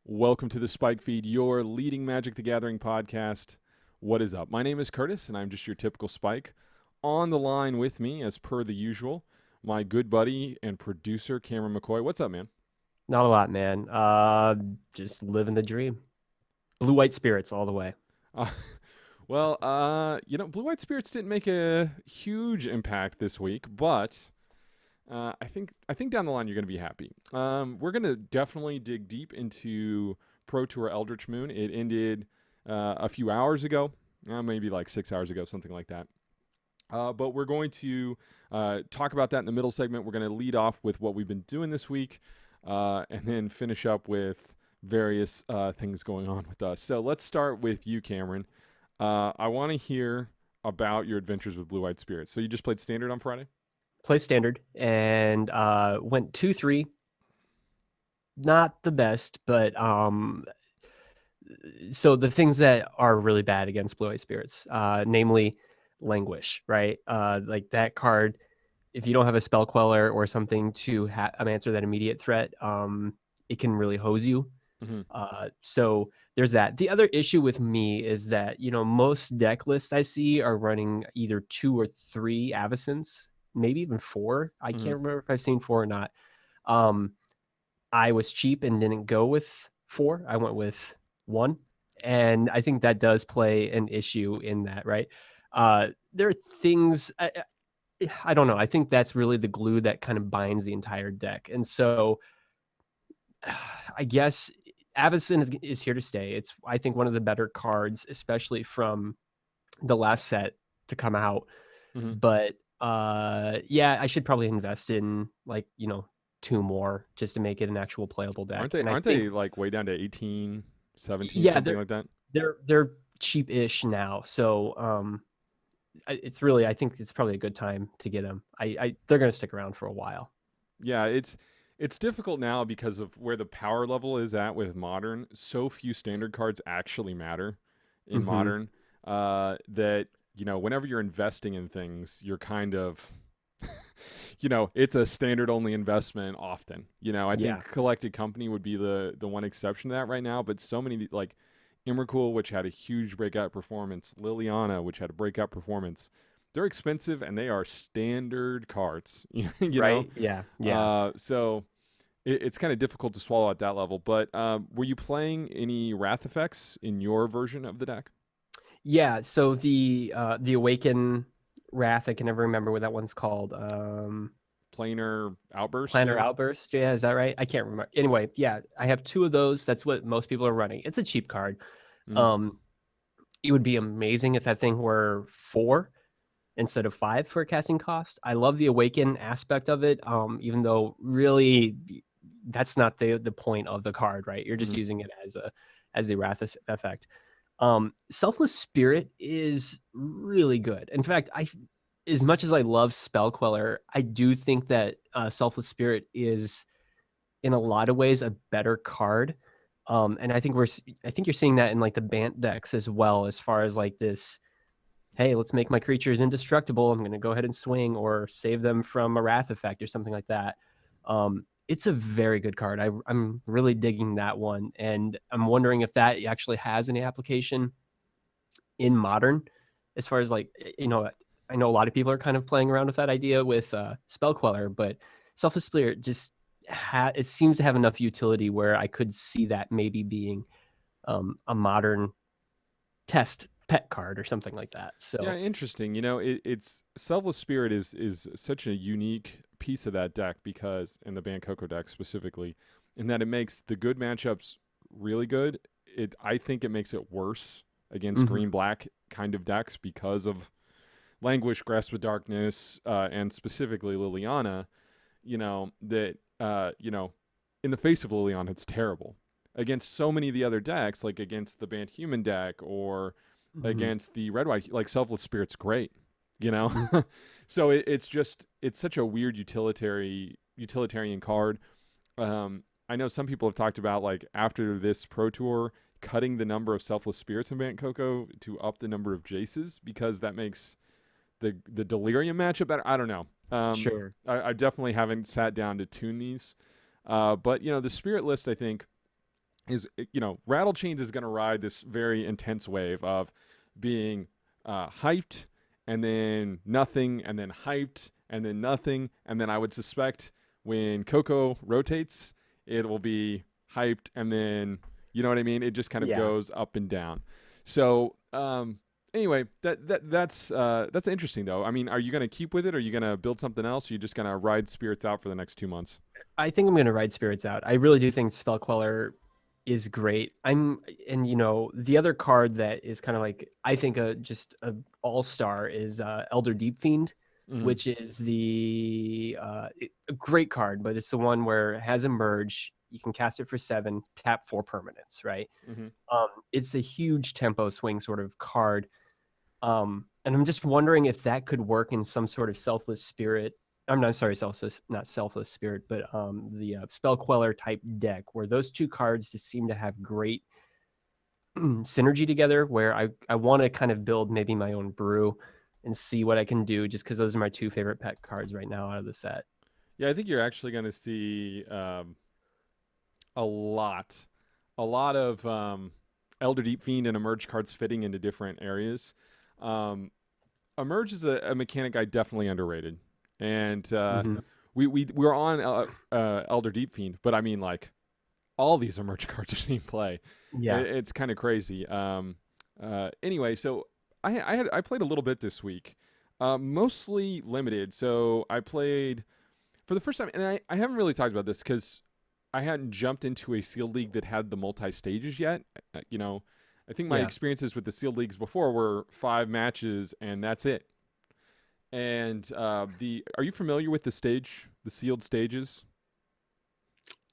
Welcome to the Spike Feed, your leading Magic the Gathering podcast. What is up? My name is Curtis, and I'm just your typical Spike. On the line with me, as per the usual, my good buddy and producer, Cameron McCoy. What's up, man? Not a lot, man. Just living the dream. Blue white spirits all the way. Uh, Blue White Spirits didn't make a huge impact this week, but I think down the line you're going to be happy. We're going to definitely dig deep into Pro Tour Eldricth Moon. It ended a few hours ago, maybe like 6 hours ago, something like that. But we're going to talk about that in the middle segment. We're going to lead off with what we've been doing this week, and then finish up with various things going on with us. So let's start with you, Cameron. I want to hear about your adventures with Blue White Spirits. So you just played Standard on Friday? Play standard and went 2-3. Not the best, but so the things that are really bad against blue white spirits, namely languish, right? Like that card, if you don't have a spell queller or something to answer that immediate threat, it can really hose you. Mm-hmm. So there's that. The other issue with me is that, most deck lists I see are running either 2 or 3 Avacynths, maybe even 4. I Mm-hmm. can't remember if I've seen 4 or not. I was cheap and didn't go with 4. I went with 1. And I think that does play an issue in that, right? There are things, I don't know. I think that's really the glue that kind of binds the entire deck. And so I guess Avacyn is here to stay. It's, I think, one of the better cards, especially from the last set to come out. Mm-hmm. But yeah, I should probably invest in 2 more just to make it an actual playable deck. Aren't they like way down to 18, 17, Yeah, something like that? they're cheap-ish now. So it's really, I think it's probably a good time to get them. They're gonna stick around for a while. Yeah, it's difficult now because of where the power level is at with Modern. So few standard cards actually matter in Mm-hmm. Modern, that whenever you're investing in things, you're kind of it's a standard only investment often. I Yeah. think Collected Company would be the one exception to that right now, but so many like Emrakul, which had a huge breakout performance, Liliana, which had a breakout performance, they're expensive and they are standard cards. Right. Yeah. Yeah. So it's kind of difficult to swallow at that level. But were you playing any Wrath effects in your version of the deck? Yeah. So the Awaken Wrath, I can never remember what that one's called. Planar Outburst, Planner maybe? Outburst. Yeah, is that right? I can't remember. Anyway, yeah, I have 2 of those. That's what most people are running. It's a cheap card. Mm. Um, it would be amazing if that thing were 4 instead of 5 for a casting cost. I love the Awaken aspect of it, even though really that's not the point of the card, right? You're just Mm-hmm. using it as the Wrath effect. Selfless Spirit is really good. In fact, as much as I love Spell Queller, I do think that Selfless Spirit is in a lot of ways a better card. And I think you're seeing that in like the Bant decks as well, as far as like this, hey, let's make my creatures indestructible. I'm going to go ahead and swing or save them from a Wrath effect or something like that. It's a very good card. I'm really digging that one. And I'm wondering if that actually has any application in Modern, as far as like, I know a lot of people are kind of playing around with that idea with Spell Queller, but Selfless Spirit just it seems to have enough utility where I could see that maybe being a Modern test pet card or something like that. Yeah, So interesting. It's Selfless Spirit is such a unique piece of that deck because in the Ban Coco deck specifically, in that it makes the good matchups really good. I think it makes it worse against mhm. green black kind of decks because of Languish, Grasp of Darkness, and specifically Liliana. That in the face of Liliana, it's terrible against so many of the other decks, like against the Banned Human deck or Mhm. against the red white, like Selfless Spirit's great, you know. Mhm. So it's such a weird utilitarian card. I know some people have talked about like after this Pro Tour cutting the number of Selfless Spirits in Bant Coco to up the number of Jaces because that makes the Delirium matchup better. I don't know. Sure. I definitely haven't sat down to tune these, but the Spirit list I think is, Rattle Chains is going to ride this very intense wave of being hyped and then nothing and then hyped and then nothing. And then I would suspect when Coco rotates, it will be hyped and then, you know what I mean? It just kind of Yeah. goes up and down. So, anyway, that's interesting though. I mean, are you going to keep with it? Are you going to build something else? Or are you just going to ride spirits out for the next 2 months? I think I'm gonna ride spirits out. I really do think Spell Queller is great. And the other card that is kind of like I think just a all star is Elder Deep Fiend, Mm-hmm. which is a great card, but it's the one where it has Emerge. You can cast it for 7, tap 4 permanents, right? Mm-hmm. It's a huge tempo swing sort of card. And I'm just wondering if that could work in some sort of selfless spirit. I'm not sorry, selfless, not selfless spirit, but the spell queller type deck where those two cards just seem to have great synergy together. Where I want to kind of build maybe my own brew and see what I can do, just because those are my two favorite pet cards right now out of the set. Yeah, I think you're actually going to see a lot, a lot of Elder Deep Fiend and Emerge cards fitting into different areas. Um, Emerge is a mechanic I definitely underrated, and Mm-hmm. we're on Elder Deep Fiend, but I mean like all these Emerge cards are seeing play. Yeah. It's kind of crazy. Anyway, so I played a little bit this week, mostly limited. So I played for the first time, and I haven't really talked about this because I hadn't jumped into a sealed league that had the multi stages yet. I think my Yeah. experiences with the sealed leagues before were 5 matches and that's it. And are you familiar with the sealed stages?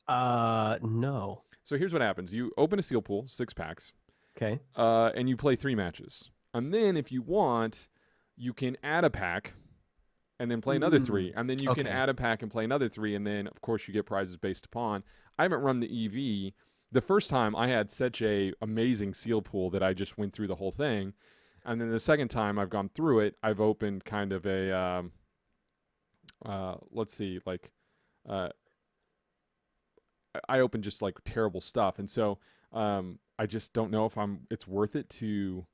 No. So here's what happens: you open a seal pool, 6 packs, Okay. and you play 3 matches. And then if you want, you can add a pack and then play another Mm, 3, and then you can okay. add a pack and play another 3, and then of course you get prizes based upon. I haven't run the EV. The first time I had such a amazing seal pool that I just went through the whole thing, and then the second time I've gone through it, I've opened kind of a let's see, like uh, I opened just like terrible stuff, and so I just don't know if it's worth it to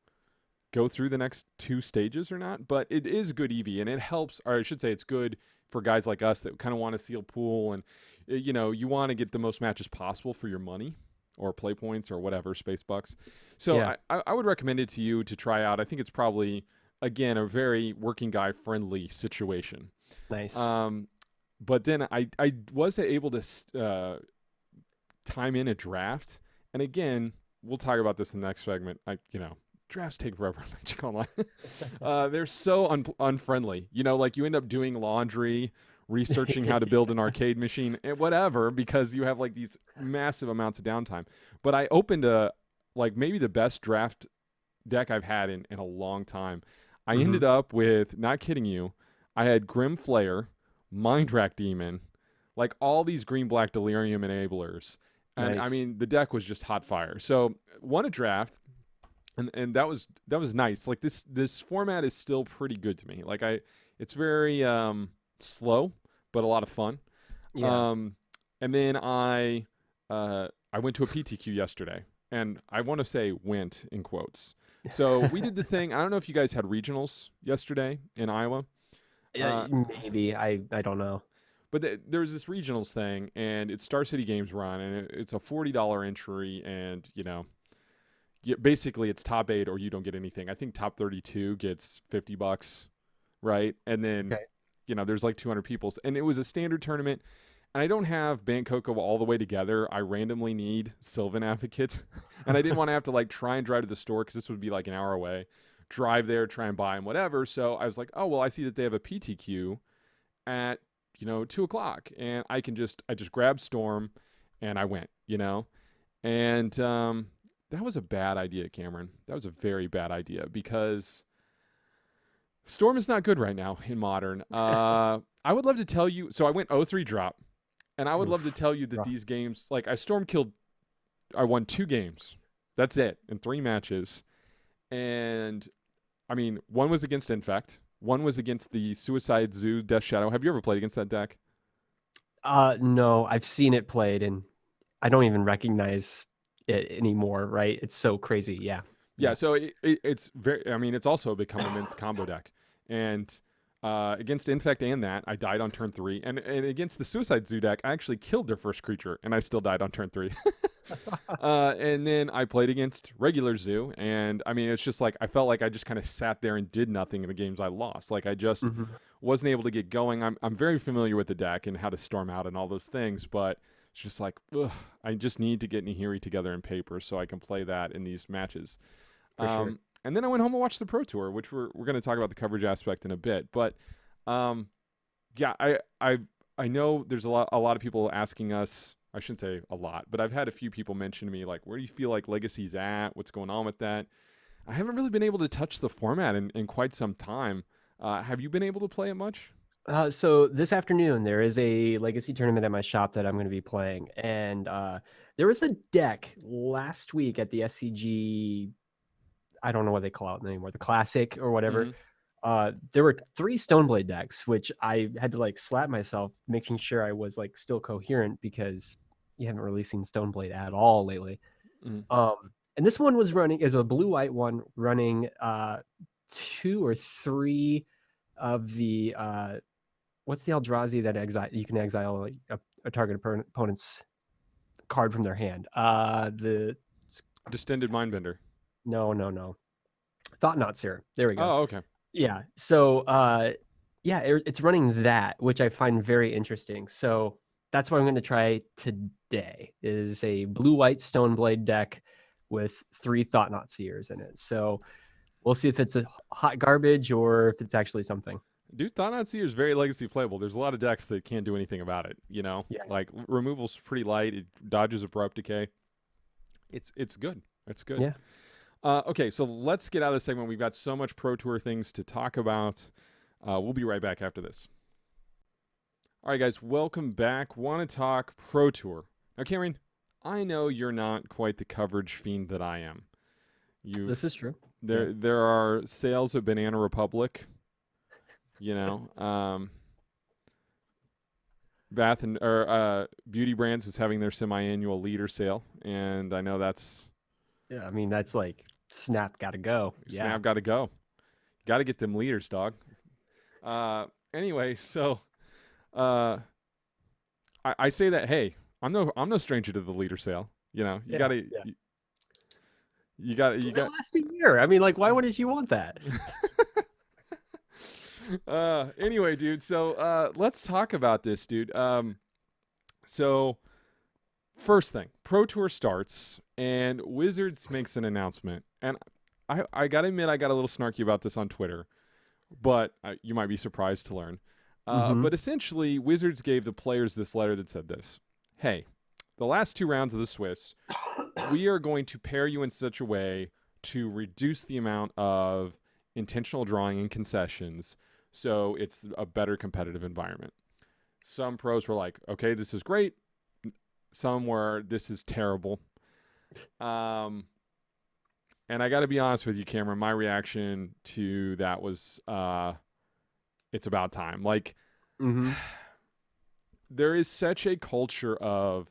go through the next 2 stages or not, but it is good EV and it helps, or I should say it's good for guys like us that kind of want to seal pool and you want to get the most matches possible for your money or play points or whatever, space bucks. So Yeah. I would recommend it to you to try out. I think it's probably, again, a very working guy friendly situation. Nice. Um, but then I was able to time in a draft, and again, we'll talk about this in the next segment. Drafts take forever on Magic Online. They're so unfriendly. Like you end up doing laundry, researching how to build an arcade machine, and whatever, because you have like these massive amounts of downtime. But I opened like maybe the best draft deck I've had in a long time. I Hmm. ended up with, not kidding you, I had Grim Flayer, Mind Rack Demon, like all these green black delirium enablers. And I Nice. mean the deck was just hot fire. So won a draft, and that was nice. Like this format is still pretty good to me. Like it's very slow, but a lot of fun. Yeah. Um, and then I went to a PTQ yesterday, and I want to say went in quotes. So we did the thing. I don't know if you guys had regionals yesterday in Iowa. Uh, Maybe I don't know. but there was this regionals thing, and it's Star City Games Run, and it's a $40 entry, and basically it's top 8 or you don't get anything. I think top 32 gets $50, right? And then Okay. there's like 200 people, and it was a standard tournament. And I don't have Coco all the way together. I randomly need Sylvan Advocate, and I didn't want to have to like try and drive to the store because this would be like an hour away. Drive there, try and buy them, whatever. So I was like, oh well, I see that they have a PTQ at 2 o'clock, and I just grabbed Storm, and I went. And that was a bad idea, Cameron. That was a very bad idea because Storm is not good right now in Modern. I would love to tell you. So I went 0-3 drop, and I would love to Oof. tell you that Rough. these games, like I won 2 games. That's it in 3 matches. And I mean, one was against Infect, one was against the Suicide Zoo Death Shadow. Have you ever played against that deck? No, I've seen it played, and I don't even recognize. it anymore, right? It's so crazy. Yeah. Yeah, Yeah. so it's very. I mean, it's also become a Min's combo deck, and against Infect and that, I died on turn 3, and against the Suicide Zoo deck, I actually killed their first creature, and I still died on turn 3. And then I played against regular Zoo, and I mean, it's just like I felt like I just kind of sat there and did nothing in the games I lost. Like I just hmm wasn't able to get going. I'm very familiar with the deck and how to storm out and all those things, but it's just like ugh, I just need to get Nihiri together in paper so I can play that in these matches. For sure. And then I went home and watched the Pro Tour, which we're going to talk about the coverage aspect in a bit. But um, yeah, I know there's a lot of people asking us. I shouldn't say a lot, but I've had a few people mention to me like, where do you feel like Legacy's at? What's going on with that? I haven't really been able to touch the format in quite some time. Have you been able to play it much? So this afternoon there is a Legacy tournament at my shop that I'm going to be playing, and there was a deck last week at the SCG. I don't know what they call it anymore, the Classic or whatever. Mm-hmm. There were 3 Stoneblade decks, which I had to like slap myself, making sure I was like still coherent because you haven't really seen Stoneblade at all lately. Mm-hmm. And this one was running is a blue-white one running 2 or 3 of the what's the Eldrazi that you can exile like a target opponent's card from their hand. The Distended Mindbender. no. Thought-Knot Seer. There we go. Oh, okay. Yeah. So yeah, it's running that, which I find very interesting. So that's what I'm going to try today is a blue-white Stoneblade deck with 3 Thought-Knot Seers in it. So we'll see if it's a hot garbage or if it's actually something. Dude, Thought-Knot Seer is very legacy playable. There's a lot of decks that can't do anything about it, you know? Yeah. Like, removal's pretty light. It dodges Abrupt Decay. It's good. It's good. Yeah. Okay, so let's get out of this segment. We've got so much Pro Tour things to talk about. We'll be right back after this. All right, guys, welcome back. Want to talk Pro Tour. Now, Cameron, I know you're not quite the coverage fiend that I am. This is true. There are sales of Banana Republic. You know, Bath and or Beauty Brands was having their semi-annual leader sale, and I know that's Yeah, I mean that's like Snap got to go. Snap got to go. Got to get them leaders, dog. Anyway, so I say that hey, I'm no stranger to the leader sale. You know, you gotta. You got. Last a year. I mean, like, why wouldn't you want that? Anyway, dude, so let's talk about this, dude. So first thing, Pro Tour starts and Wizards makes an announcement. And I gotta admit I got a little snarky about this on Twitter, but you might be surprised to learn. But essentially, Wizards gave the players this letter that said this: hey, the last 2 rounds of the Swiss, we are going to pair you in such a way to reduce the amount of intentional drawing and concessions, so it's a better competitive environment. Some pros were like, okay, this is great. Some were, this is terrible. And I got to be honest with you, Cameron, my reaction to that was, it's about time. Like, there is such a culture of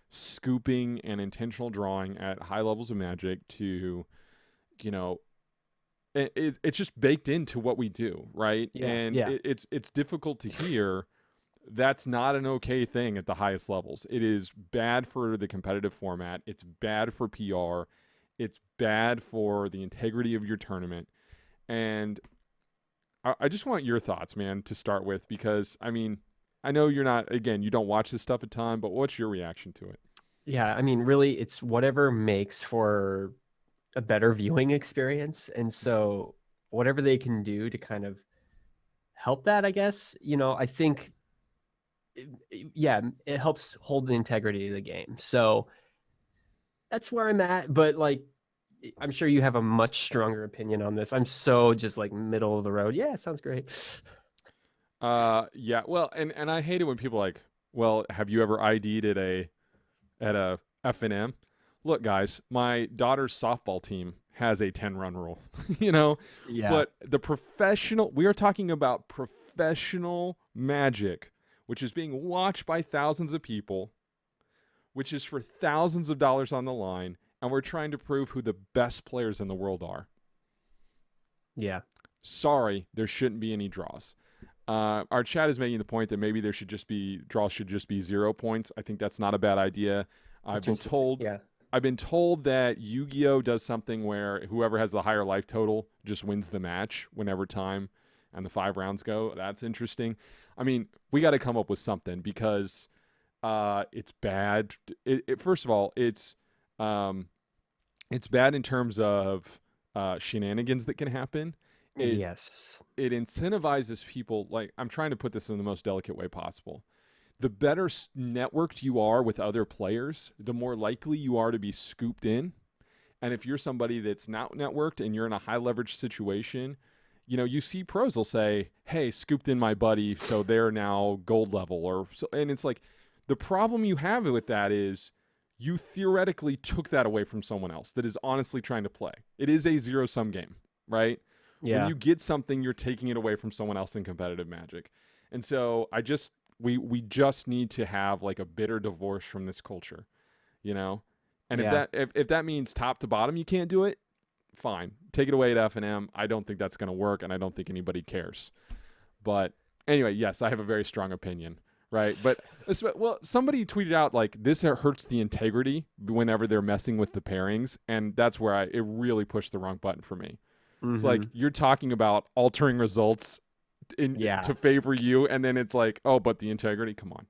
scooping and intentional drawing at high levels of Magic to, you know, it's just baked into what we do, right? It's difficult to hear. That's not an okay thing at the highest levels. It is bad for the competitive format. It's bad for PR. It's bad for the integrity of your tournament. And I just want your thoughts, man, to start with, because I mean, I know you're not, again, you don't watch this stuff a ton, but what's your reaction to it? Yeah, I mean, really, it's whatever makes for a better viewing experience. And so whatever they can do to kind of help that, I guess, you know, I think, it helps hold the integrity of the game. So that's where I'm at. But like, I'm sure you have a much stronger opinion on this. I'm so just like middle of the road. Yeah, sounds great. Yeah, well, and I hate it when people are like, well, have you ever ID'd at a F&M? Look, guys, my daughter's softball team has a 10-run rule, you know? Yeah. But we are talking about professional Magic, which is being watched by thousands of people, which is for thousands of dollars on the line, and we're trying to prove who the best players in the world are. Yeah. Sorry, there shouldn't be any draws. Our chat is making the point that maybe draws should just be 0 points. I think that's not a bad idea. I've been told that Yu-Gi-Oh does something where whoever has the higher life total just wins the match whenever time and the 5 rounds go. That's interesting. I mean, we got to come up with something because it's bad. First of all, it's bad in terms of shenanigans that can happen. Yes. It incentivizes people. Like, I'm trying to put this in the most delicate way possible. The better networked you are with other players, the more likely you are to be scooped in. And if you're somebody that's not networked and you're in a high leverage situation, you see pros will say, "Hey, scooped in my buddy, so they're now gold level," or so. And it's like, the problem you have with that is you theoretically took that away from someone else that is honestly trying to play. It is a zero-sum game, right? Yeah. When you get something, you're taking it away from someone else in competitive Magic. And so we just need to have like a bitter divorce from this culture, And if that means top to bottom you can't do it, fine. Take it away at F&M. I don't think that's going to work, and I don't think anybody cares. But anyway, yes, I have a very strong opinion, right? But somebody tweeted out like this hurts the integrity whenever they're messing with the pairings, and that's where it really pushed the wrong button for me. Mm-hmm. It's like you're talking about altering results to favor you, and then it's like, oh, but the integrity. Come on.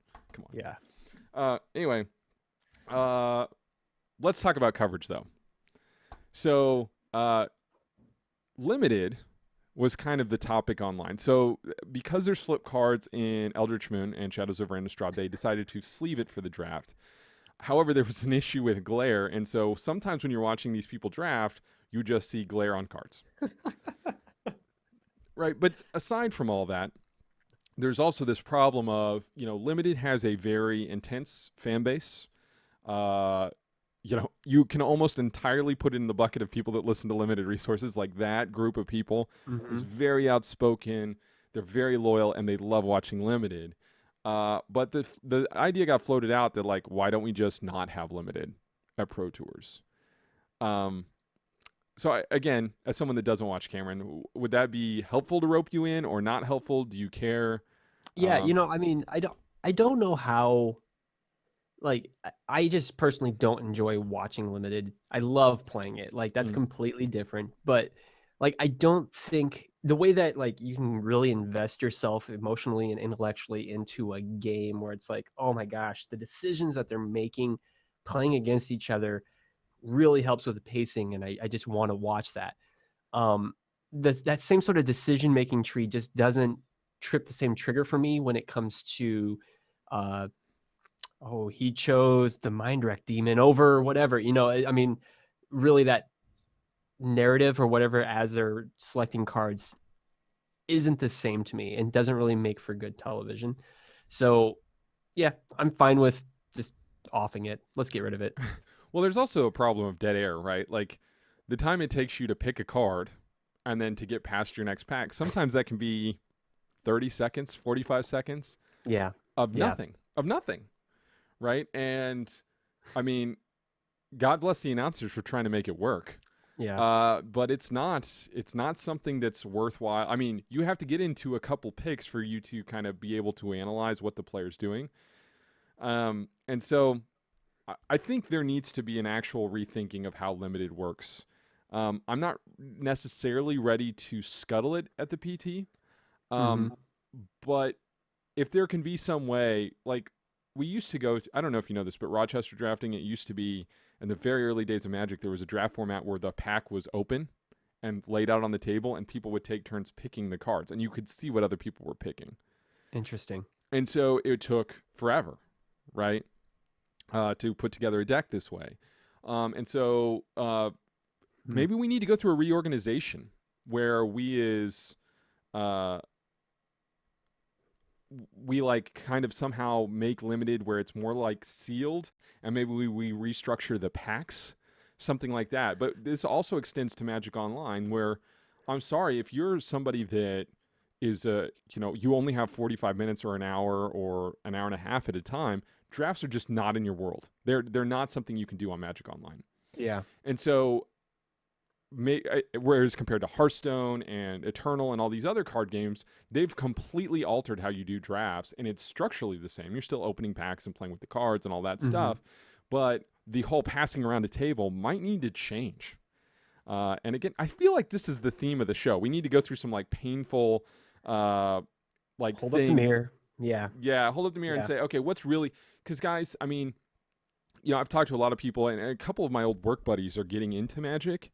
Yeah. Anyway, let's talk about coverage though. So, limited was kind of the topic online. So, because there's flip cards in Eldritch Moon and Shadows over Innistrad, they decided to sleeve it for the draft. However, there was an issue with glare, and so sometimes when you're watching these people draft, you just see glare on cards. Right, but aside from all that, there's also this problem of, Limited has a very intense fan base. You can almost entirely put it in the bucket of people that listen to Limited Resources. Like, that group of people is very outspoken, they're very loyal, and they love watching Limited. But the idea got floated out that, like, why don't we just not have Limited at Pro Tours? So again, as someone that doesn't watch, Cameron, would that be helpful to rope you in or not helpful? Do you care? Yeah, I mean, I don't know how. Like, I just personally don't enjoy watching Limited. I love playing it. Like, that's completely different. But like, I don't think the way that like you can really invest yourself emotionally and intellectually into a game where it's like, oh my gosh, the decisions that they're making, playing against each other, really helps with the pacing, and I just want to watch that. That same sort of decision-making tree just doesn't trip the same trigger for me when it comes to he chose the Mind Wreck Demon over whatever, I mean, really that narrative or whatever as they're selecting cards isn't the same to me and doesn't really make for good television. So yeah, I'm fine with just offing it. Let's get rid of it. Well, there's also a problem of dead air, right? Like, the time it takes you to pick a card and then to get past your next pack, sometimes that can be 30 seconds, 45 seconds of nothing, right? And, I mean, God bless the announcers for trying to make it work. Yeah. But it's not something that's worthwhile. I mean, you have to get into a couple picks for you to kind of be able to analyze what the player's doing. And so I think there needs to be an actual rethinking of how Limited works. I'm not necessarily ready to scuttle it at the PT. But if there can be some way, like, we used to go, I don't know if you know this, but Rochester drafting, it used to be, in the very early days of Magic, there was a draft format where the pack was open and laid out on the table, and people would take turns picking the cards, and you could see what other people were picking. Interesting. And so it took forever, right, to put together a deck this way. And so maybe we need to go through a reorganization where we like kind of somehow make Limited where it's more like sealed, and maybe we restructure the packs, something like that. But this also extends to Magic Online, where, I'm sorry, if you're somebody that is you only have 45 minutes or an hour and a half at a time, drafts are just not in your world. They're not something you can do on Magic Online. Yeah. And so, whereas compared to Hearthstone and Eternal and all these other card games, they've completely altered how you do drafts, and it's structurally the same. You're still opening packs and playing with the cards and all that Mm-hmm. stuff, but the whole passing around the table might need to change. And again, I feel like this is the theme of the show. We need to go through some like painful, like Hold up the things. mirror. Yeah. Yeah, hold up the mirror and Yeah. say, okay, what's really? Because guys, I mean, I've talked to a lot of people, and a couple of my old work buddies are getting into Magic,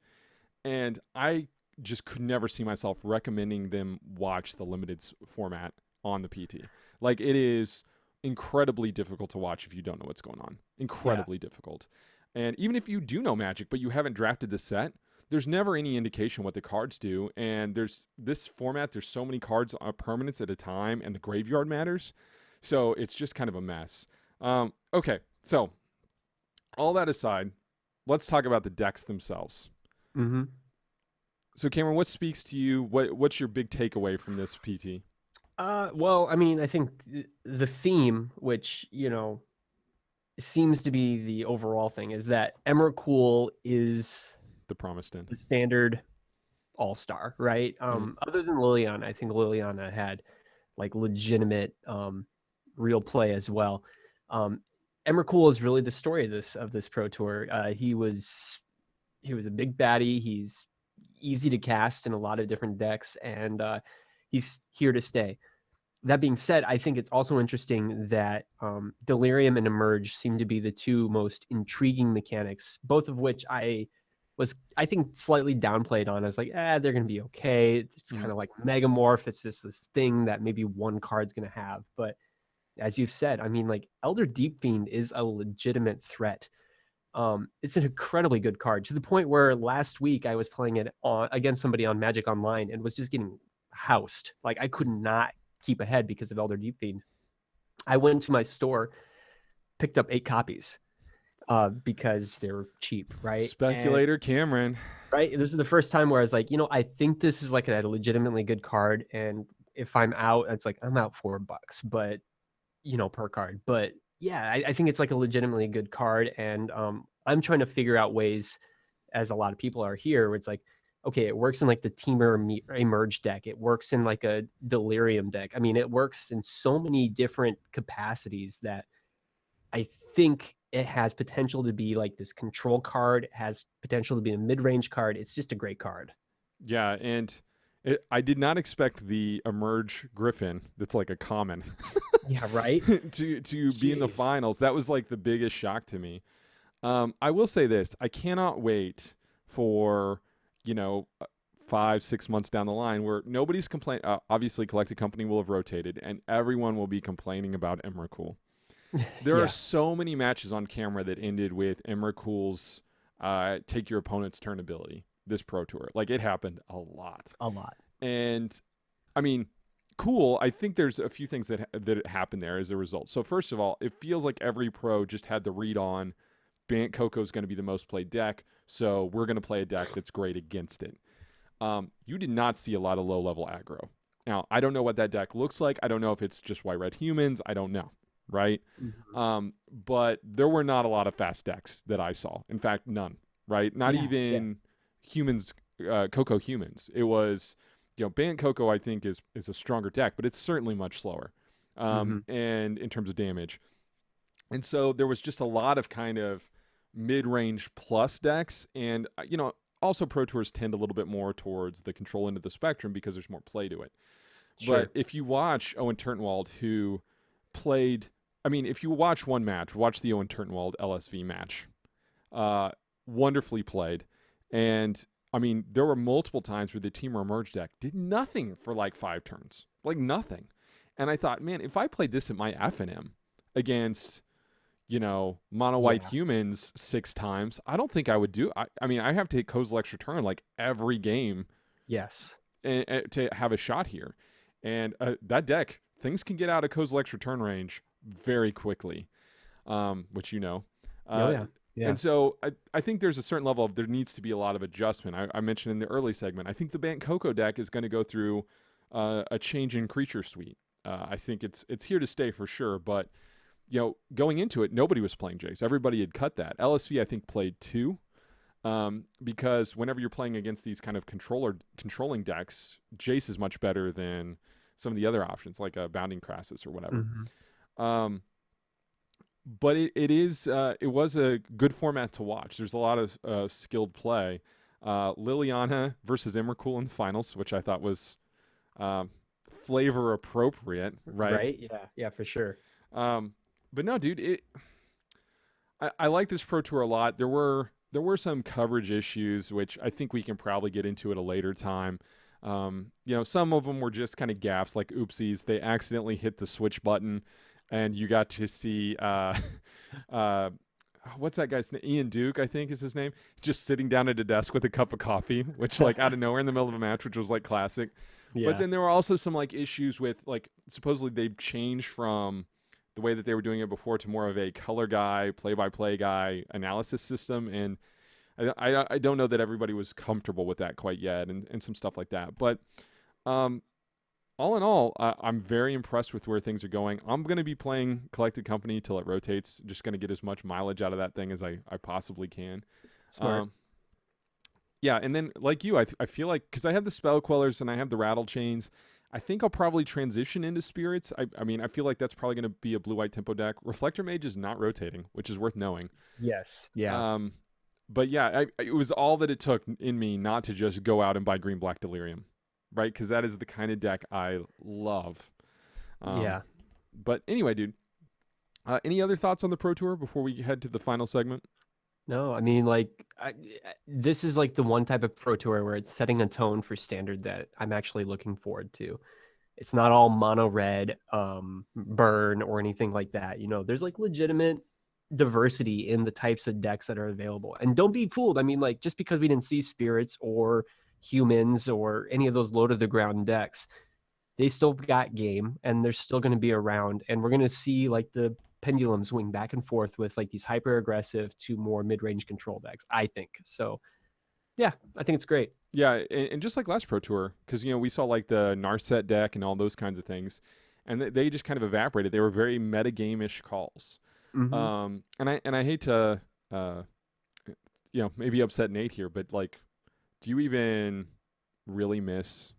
and I just could never see myself recommending them watch the limited format on the PT. Like, it is incredibly difficult to watch if you don't know what's going on. Yeah. Incredibly difficult. And even if you do know Magic, but you haven't drafted the set, there's never any indication what the cards do. And there's this format, there's so many cards on permanents at a time, and the graveyard matters. So it's just kind of a mess. Okay, so all that aside, let's talk about the decks themselves. Mm-hmm. So, Cameron, what speaks to you? What's your big takeaway from this PT? Well, I mean, I think the theme, which, seems to be the overall thing, is that Emrakul is The Promised End. the standard all-star, right? Other than Liliana, I think Liliana had like legitimate real play as well. Emrakul is really the story of this pro tour. He was a big baddie. He's easy to cast in a lot of different decks, and he's here to stay. That being said, I think it's also interesting that Delirium and Emerge seem to be the two most intriguing mechanics, both of which I think, slightly downplayed on. I was like, they're going to be okay. It's kind of like Megamorph. It's just this thing that maybe one card's going to have. But as you've said, I mean, like, Elder Deep Fiend is a legitimate threat. It's an incredibly good card, to the point where last week I was playing it against somebody on Magic Online and was just getting housed. Like, I could not keep ahead because of Elder Deep Fiend. I went to my store, picked up 8 copies because they're cheap, right? Speculator Cameron. Right? This is the first time where I was like, I think this is like a legitimately good card, and if I'm out, it's like I'm out $4, but per card. But yeah, I think it's like a legitimately good card, and I'm trying to figure out ways, as a lot of people are here, where it's like, okay, it works in like the Teamer Emerge deck. It works in like a Delirium deck. I mean, it works in so many different capacities that I think it has potential to be like this control card. It has potential to be a mid-range card. It's just a great card. Yeah, and I did not expect the Emerge Griffin, that's like a common, Yeah, right? to be in the finals. That was like the biggest shock to me. I will say this. I cannot wait for 5-6 months down the line where nobody's complaining. Obviously, Collected Company will have rotated, and everyone will be complaining about Emrakul. There Yeah. are so many matches on camera that ended with Emrakul's take your opponent's turn ability this Pro Tour. Like, it happened a lot. A lot. And, I mean, cool. I think there's a few things that happened there as a result. So, first of all, it feels like every pro just had the read on Bant Coco is going to be the most played deck, so we're going to play a deck that's great against it. You did not see a lot of low-level aggro. Now, I don't know what that deck looks like. I don't know if it's just white-red humans. I don't know, right? Mm-hmm. But there were not a lot of fast decks that I saw. In fact, none, right? Not even humans, Coco humans. It was, Bant Coco, I think, is a stronger deck, but it's certainly much slower and in terms of damage. And so there was just a lot of kind of mid-range plus decks, and also Pro Tours tend a little bit more towards the control end of the spectrum because there's more play to it. Sure. But if you watch Owen Turnwald, who played, if you watch one match, watch the Owen Turnwald LSV match. Wonderfully played. And there were multiple times where the Teamer Emerge deck did nothing for like 5 turns. Like nothing. And I thought, man, if I played this at my FNM against mono white humans 6 times, I don't think I would do. I have to hit Kozilek's Return like every game. Yes. And to have a shot here. And that deck, things can get out of Kozilek's Return range very quickly, which Yeah. And so I think there's a certain level of there needs to be a lot of adjustment. I mentioned in the early segment, I think the Bant Coco deck is going to go through a change in creature suite. I think it's here to stay for sure, but going into it, nobody was playing Jace. Everybody had cut that. LSV, I think, played 2. because whenever you're playing against these kind of controlling decks, Jace is much better than some of the other options, like a Bounding Crassus or whatever. Um, but it was a good format to watch. There's a lot of skilled play. Liliana versus Emrakul in the finals, which I thought was flavor appropriate, right? Right? Yeah, for sure. But no, dude, I like this Pro Tour a lot. There were some coverage issues, which I think we can probably get into at a later time. Some of them were just kind of gaffes, like oopsies. They accidentally hit the switch button, and you got to see what's that guy's name? Ian Duke, I think is his name, just sitting down at a desk with a cup of coffee, which like out of nowhere in the middle of a match, which was like classic. Yeah. But then there were also some like issues with like supposedly they've changed from the way that they were doing it before to more of a color guy, play-by-play guy analysis system, and I don't know that everybody was comfortable with that quite yet, and some stuff like that. But all in all, I'm very impressed with where things are going. I'm going to be playing Collected Company till it rotates. Just going to get as much mileage out of that thing as I possibly can. Smart. Yeah, and then like you, I feel like because I have the Spell Quellers and I have the Rattle Chains, I think I'll probably transition into Spirits. I mean, I feel like that's probably going to be a blue-white tempo deck. Reflector Mage is not rotating, which is worth knowing. Yes. Yeah. But yeah, it was all that it took in me not to just go out and buy Green-Black Delirium, right? Because that is the kind of deck I love. Yeah. But anyway, dude, any other thoughts on the Pro Tour before we head to the final segment? No, I mean, like, this is like the one type of Pro Tour where it's setting a tone for Standard that I'm actually looking forward to. It's not all mono red, burn or anything like that. There's like legitimate diversity in the types of decks that are available. And don't be fooled. I mean, like, just because we didn't see Spirits or Humans or any of those low to the ground decks, they still got game and they're still going to be around. And we're going to see like the pendulum swing back and forth with like these hyper aggressive to more mid-range control decks, I think. So yeah, I think it's great. Yeah, and just like last Pro Tour, because we saw like the Narset deck and all those kinds of things, and they just kind of evaporated. They were very metagame-ish calls. And I hate to maybe upset Nate here, but like, do you even really miss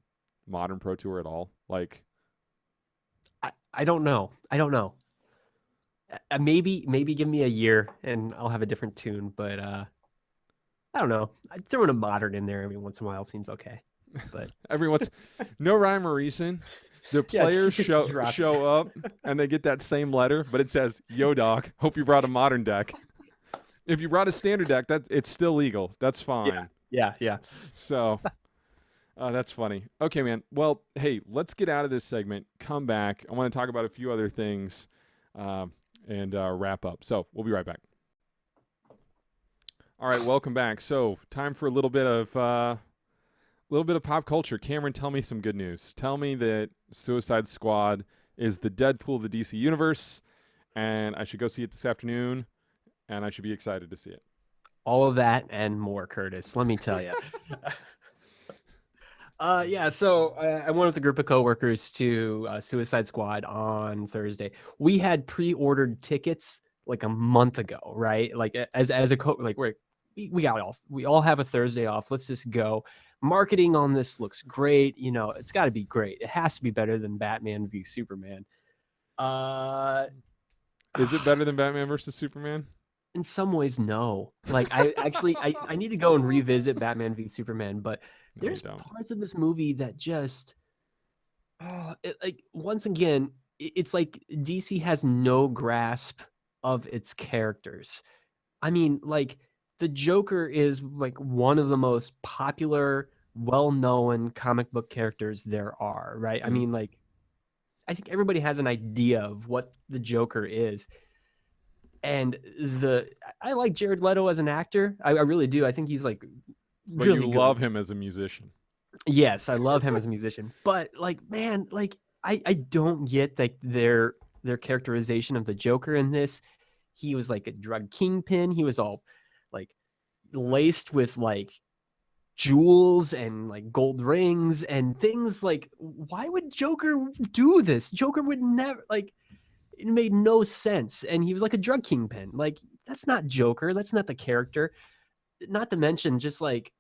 Modern Pro Tour at all? Like, I don't know. Maybe give me a year and I'll have a different tune, but I don't know. Throwing a Modern in there every once in a while seems okay. But no rhyme or reason. The players show up and they get that same letter, but it says, "Yo, dog, hope you brought a Modern deck." If you brought a Standard deck, it's still legal. That's fine. Yeah. So that's funny. Okay, man. Well, hey, let's get out of this segment. Come back. I want to talk about a few other things and wrap up. So we'll be right back. All right, welcome back. So time for a little bit of pop culture. Cameron, tell me some good news. Tell me that Suicide Squad is the Deadpool of the DC universe, and I should go see it this afternoon, and I should be excited to see it. All of that and more, Curtis. Let me tell you. So I went with a group of coworkers to Suicide Squad on Thursday. We had pre-ordered tickets like a month ago, right? Like as a we all have a Thursday off. Let's just go. Marketing on this looks great. It's got to be great. It has to be better than Batman v Superman. Is it better than Batman versus Superman? In some ways, no. Like I need to go and revisit Batman v Superman, but there's parts of this movie that just once again, it's like DC has no grasp of its characters. I mean, like the Joker is like one of the most popular, well-known comic book characters there are, right? I mean, like I think everybody has an idea of what the Joker is. And I like Jared Leto as an actor. I really do. I think he's like but really you good. love him as a musician. Yes, I love him as a musician. But like, man, like I don't get like their characterization of the Joker in this. He was like a drug kingpin. He was all like laced with like jewels and like gold rings and things. Like, why would Joker do this? Joker would never, like, it made no sense. And he was like a drug kingpin. Like, that's not Joker. That's not the character. not to mention just like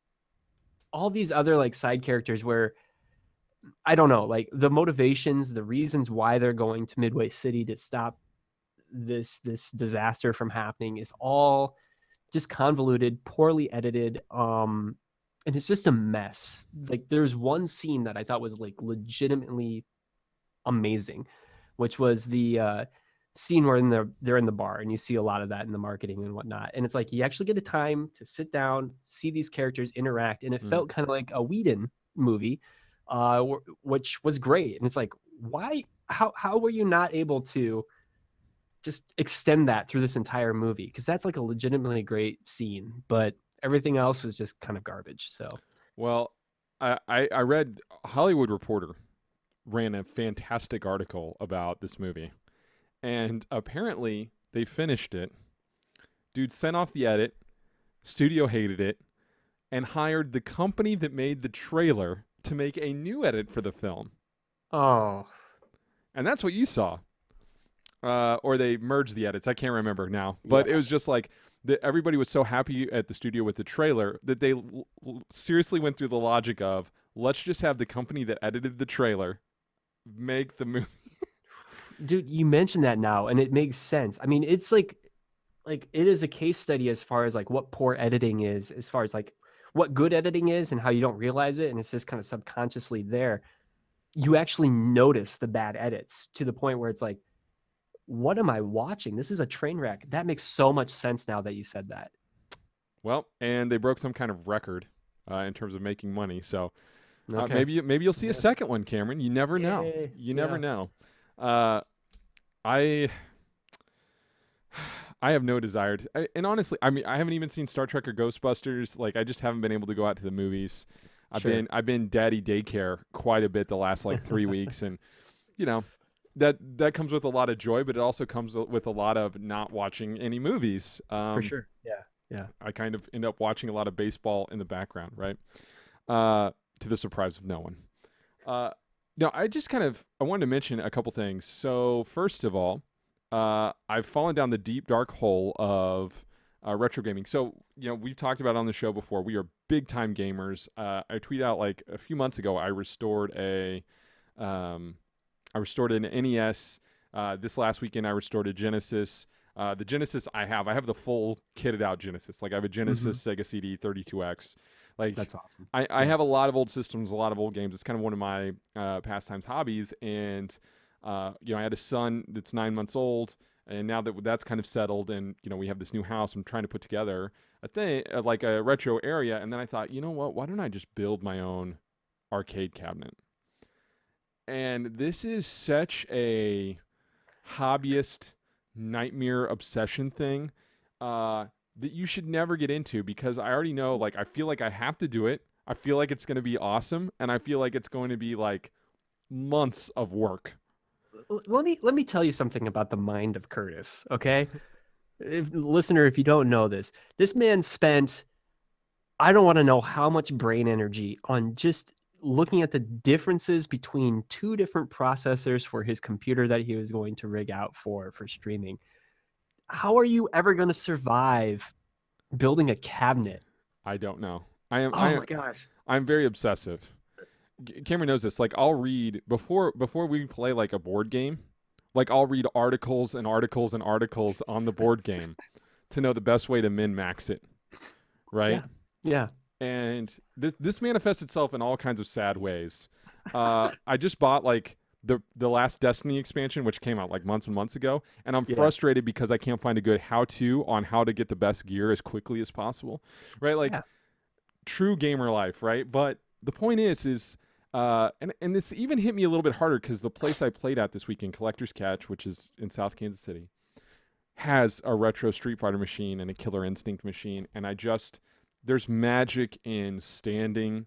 all these other like side characters where I don't know, like the motivations, the reasons why they're going to Midway City to stop this disaster from happening is all just convoluted, poorly edited, and it's just a mess. Like there's one scene that I thought was like legitimately amazing, which was the scene where they're in the bar, and you see a lot of that in the marketing and whatnot. And it's like you actually get a time to sit down, see these characters interact, and it felt kind of like a Whedon movie, which was great. And it's like, why? How were you not able to just extend that through this entire movie? Because that's like a legitimately great scene, but everything else was just kind of garbage. So Well, I read Hollywood Reporter ran a fantastic article about this movie, and apparently they finished it. Dude sent off the edit. Studio hated it and hired the company that made the trailer to make a new edit for the film. oh And that's what you saw. Or they merged the edits. I can't remember now. But yeah. it was just like everybody was so happy at the studio with the trailer that they seriously went through the logic of, let's just have the company that edited the trailer make the movie. Dude, you mentioned that now, and it makes sense. I mean, it's like it is a case study as far as like what poor editing is, as far as like what good editing is and how you don't realize it, and it's just kind of subconsciously there. You actually notice the bad edits to the point where it's like, what am I watching? This is a train wreck. That makes so much sense now that you said that. Well, and they broke some kind of record in terms of making money. So Okay. maybe you'll see a Yeah. second one, Cameron. You never know. Yay. You never Yeah. know. I I have no desire to, and honestly, I mean, I haven't even seen Star Trek or Ghostbusters. Like, I just haven't been able to go out to the movies. Sure. I've been daddy daycare quite a bit the last like 3 weeks, and you know that comes with a lot of joy, but it also comes with a lot of not watching any movies. For sure. Yeah. Yeah. I kind of end up watching a lot of baseball in the background, right? To the surprise of no one. No, I wanted to mention a couple things. So first of all, I've fallen down the deep dark hole of retro gaming. So we've talked about it on the show before. We are big time gamers. I tweeted out like a few months ago. I restored an NES. This last weekend, I restored a Genesis. The Genesis I have the full kitted out Genesis. Like I have a Genesis Sega CD 32X. Like That's awesome. I have a lot of old systems, a lot of old games. It's kind of one of my pastimes, hobbies. And I had a son that's 9 months old, and now that that's kind of settled, and we have this new house, I'm trying to put together a thing like a retro area. And then I thought, you know what? Why don't I just build my own arcade cabinet? And this is such a hobbyist nightmare obsession thing that you should never get into, because I already know, like, I feel like I have to do it. I feel like it's going to be awesome, and I feel like it's going to be like months of work. Let me tell you something about the mind of Curtis, okay? Listener, if you don't know this man spent, I don't want to know how much brain energy on just looking at the differences between two different processors for his computer that he was going to rig out for streaming. How are you ever going to survive building a cabinet? I don't know. Oh my gosh. I'm very obsessive. Cameron knows this. Like, I'll read before we play like a board game. Like, I'll read articles and articles and articles on the board game to know the best way to min max it. Right? Yeah. And this manifests itself in all kinds of sad ways. I just bought like the last Destiny expansion, which came out like months and months ago, and I'm frustrated because I can't find a good how-to on how to get the best gear as quickly as possible. Right? Like true gamer life, right? But the point is and it's even hit me a little bit harder because the place I played at this weekend, Collector's Catch, which is in South Kansas City, has a retro Street Fighter machine and a Killer Instinct machine, and there's magic in standing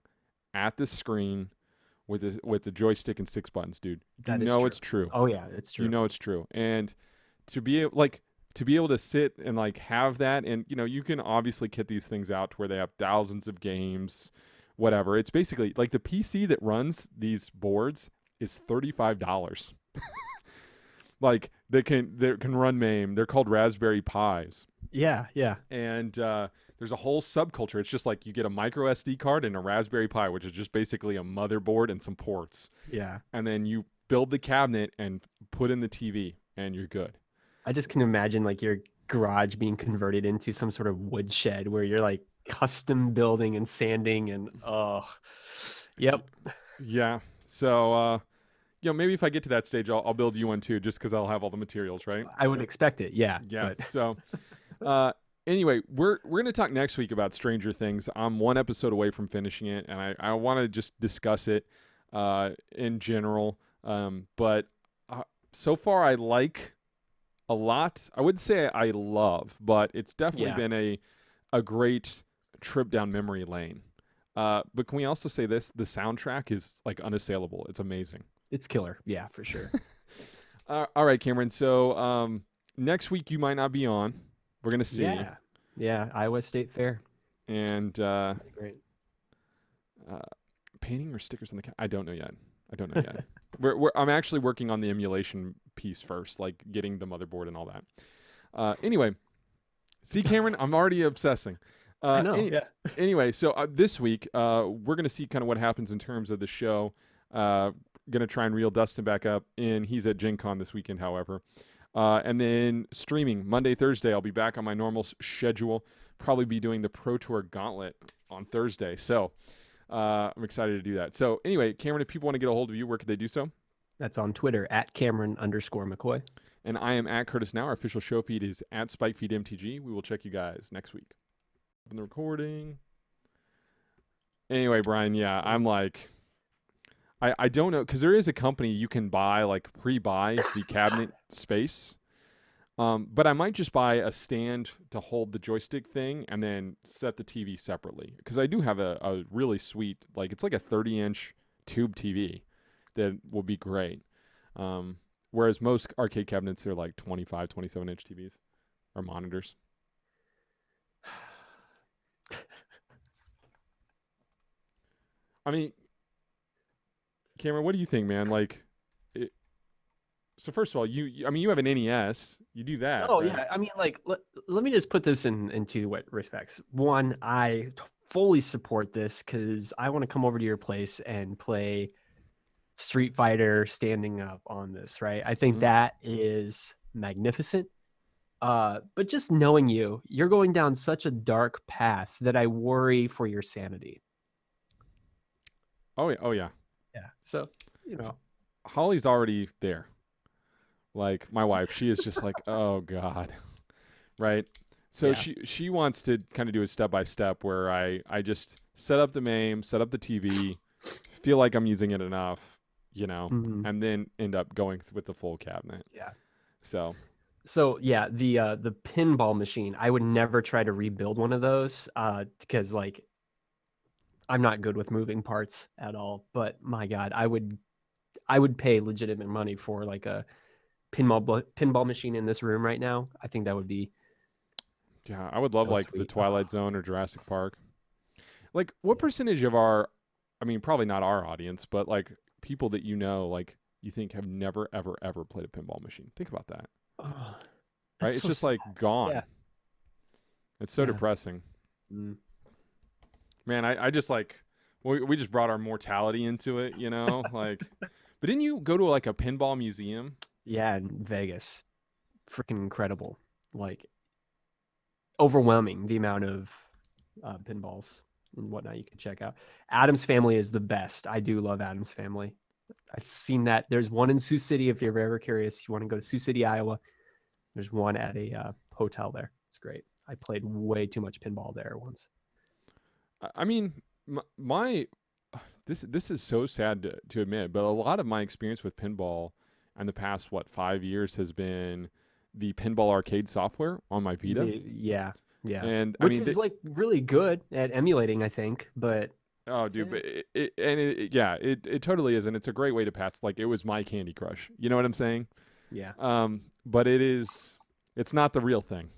at the screen with the joystick and 6 buttons, dude. It's true. Oh yeah, it's true. It's true. And to be able to sit and like have that, and you can obviously kit these things out to where they have thousands of games, whatever. It's basically like the PC that runs these boards is $35. Like they can run MAME. They're called Raspberry Pis. Yeah, yeah. And there's a whole subculture. It's just like you get a micro SD card and a Raspberry Pi, which is just basically a motherboard and some ports, Yeah. and then you build the cabinet and put in the TV, and you're good. I just can imagine like your garage being converted into some sort of woodshed where you're like custom building and sanding and yep. Yeah. So maybe if I get to that stage, I'll build you one too, just because I'll have all the materials, right? I would expect it. Yeah. Yeah. But So anyway, we're gonna talk next week about Stranger Things. I'm one episode away from finishing it, and I want to just discuss it in general. But so far, I like a lot. I would say I love, but it's definitely yeah, been a great trip down memory lane. But can we also say this? The soundtrack is like unassailable. It's amazing. it's killer. Yeah, for sure. All right, Cameron. So next week you might not be on. We're gonna see. Yeah. Yeah. Iowa State Fair. And Great. painting or stickers on the I don't know yet. I don't know yet. I'm actually working on the emulation piece first, like getting the motherboard and all that. Anyway, see, Cameron, I'm already obsessing. I know. Yeah. Anyway, so this week we're gonna see kind of what happens in terms of the show. Gonna try and reel Dustin back up, and he's at Gen Con this weekend, however. And then streaming Monday, Thursday, I'll be back on my normal schedule. Probably be doing the Pro Tour Gauntlet on Thursday. So I'm excited to do that. So anyway, Cameron, if people want to get a hold of you, where could they do so? That's on Twitter at Cameron_McCoy. And I am at Curtis Now. Our official show feed is at SpikeFeedMTG. We will check you guys next week. Open the recording. Anyway, Brian, yeah, I'm like, I don't know, because there is a company you can buy, like pre-buy the cabinet space. But I might just buy a stand to hold the joystick thing and then set the TV separately. Because I do have a really sweet, like it's like a 30-inch tube TV that will be great. Whereas most arcade cabinets, they're like 25, 27-inch TVs or monitors. I mean, Cameron, what do you think, man? Like, so first of all, you have an NES. You do that. Oh right? yeah, I mean, like, let me just put this in two respects. One, I fully support this because I want to come over to your place and play Street Fighter standing up on this. Right? I think that is magnificent. But just knowing you're going down such a dark path that I worry for your sanity. Oh yeah. Oh yeah. Yeah. So Holly's already there. Like my wife, she is just like, oh God. Right. So Yeah. she wants to kind of do a step by step where I just set up the MAME, set up the TV, feel like I'm using it enough, Mhm. and then end up going with the full cabinet. Yeah. So Yeah, the pinball machine, I would never try to rebuild one of those because like I'm not good with moving parts at all. But my God, I would pay legitimate money for like a pinball machine in this room right now. I think that would be yeah, I would love so like the sweet. Twilight Zone or Jurassic Park. Like what percentage of our, I mean, probably not our audience, but like people that like you think have never, ever, ever played a pinball machine. Think about that. Oh, Right? that's It's so just sad. like gone. Yeah. It's so Yeah. depressing. Mm. Man, I just like we just brought our mortality into it, like. But didn't you go to like a pinball museum? Yeah, in Vegas. Freaking incredible. Like overwhelming the amount of pinballs and whatnot you can check out. Adam's Family is the best. I do love Adam's Family. I've seen that. There's one in Sioux City if you're ever curious. You want to go to Sioux City, Iowa. There's one at a hotel there. It's great. I played way too much pinball there once. I mean, this is so sad to admit, but a lot of my experience with pinball in the past 5 years has been the pinball arcade software on my Vita. Yeah. And which is like really good at emulating, I think. But oh, dude, but it totally is, and it's a great way to pass. Like it was my Candy Crush. You know what I'm saying? Yeah. But it's not the real thing.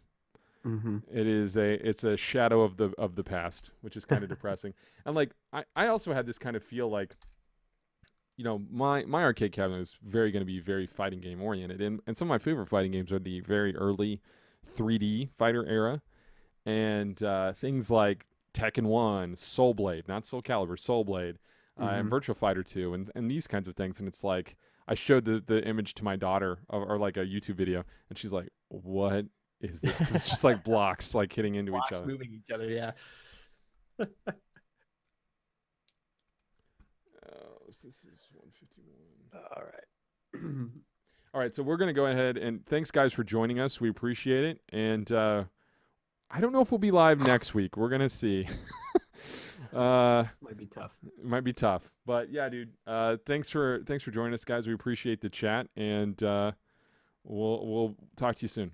Mm-hmm. It's a shadow of the past, which is kind of depressing. And like I also had this kind of feel like, my arcade cabinet is going to be very fighting game oriented, and some of my favorite fighting games are the very early 3D fighter era, and things like Tekken 1, Soul Blade, not Soul Calibur, Soul Blade, and Virtua Fighter 2, and these kinds of things. And it's like I showed the image to my daughter, or like a YouTube video, and she's like, "What is this?" 'Cause it's just like blocks like hitting into Blocks each other. moving each other, yeah. This is 151. All right. All right, so we're going to go ahead and thanks, guys, for joining us. We appreciate it. And I don't know if we'll be live next week. We're going to see. Might be tough. It might be tough. But yeah, dude, thanks for joining us, guys. We appreciate the chat, and we'll talk to you soon.